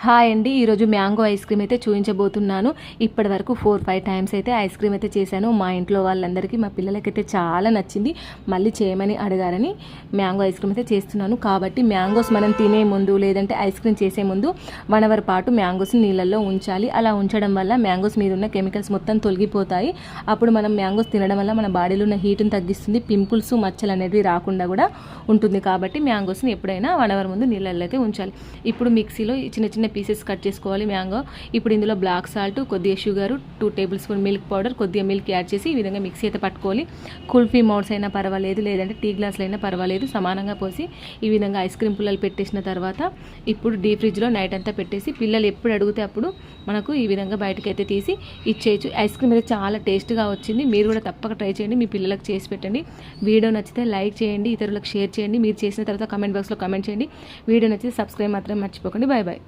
Hi అండి, ఈరోజు mango ice cream అయితే చూపించబోతున్నాను. ఇప్పటి వరకు 4-5 టైమ్స్ అయితే ఐస్ క్రీమ్ అయితే చేశాను. మా ఇంట్లో వాళ్ళందరికీ, మా పిల్లలకైతే చాలా నచ్చింది. మళ్ళీ చేయమని అడిగారని మ్యాంగో ఐస్ క్రీమ్ అయితే చేస్తున్నాను. కాబట్టి మ్యాంగోస్ మనం తినే ముందు లేదంటే ఐస్ క్రీమ్ చేసే ముందు 1 అవర్ పాటు మ్యాంగోస్ని నీళ్ళల్లో ఉంచాలి. అలా ఉంచడం వల్ల మ్యాంగోస్ మీద ఉన్న కెమికల్స్ మొత్తం తొలగిపోతాయి. అప్పుడు మనం మ్యాంగోస్ తినడం వల్ల మన బాడీలో ఉన్న హీట్ని తగ్గిస్తుంది. పింపుల్స్, మచ్చలు అనేవి రాకుండా కూడా ఉంటుంది. కాబట్టి మ్యాంగోస్ని ఎప్పుడైనా 1 అవర్ ముందు నీళ్ళల్లో అయితే ఉంచాలి. ఇప్పుడు మిక్సీలో చిన్న చిన్న పీసెస్ కట్ చేసుకోవాలి మ్యాంగో. ఇప్పుడు ఇందులో బ్లాక్ సాల్ట్, కొద్దిగా sugar, 2 table spoon milk powder, కొద్దిగా మిల్క్ యాడ్ చేసి ఈ విధంగా మిక్సీ అయితే పట్టుకోవాలి. కుల్ఫీ మౌడ్స్ అయినా పర్వాలేదు, లేదంటే టీ గ్లాసులు అయినా పర్వాలేదు, సమానంగా పోసి ఈ విధంగా ఐస్ క్రీమ్ పుల్లలు పెట్టేసిన తర్వాత ఇప్పుడు డీప్ ఫ్రిడ్జ్లో నైట్ అంతా పెట్టేసి పిల్లలు ఎప్పుడు అడిగితే అప్పుడు మనకు ఈ విధంగా బయటకు అయితే తీసి ఇచ్చేయచ్చు. ఐస్ క్రీమ్ అయితే చాలా టేస్ట్గా వచ్చింది. మీరు కూడా తప్పక ట్రై చేయండి, మీ పిల్లలకు చేసి పెట్టండి. వీడియో నచ్చితే లైక్ చేయండి, ఇతరులకు షేర్ చేయండి. మీరు చేసిన తర్వాత కామెంట్ బాక్స్లో కామెంట్ చేయండి. వీడియో నచ్చితే సబ్స్క్రైబ్ మాత్రం మర్చిపోకండి. Bye bye.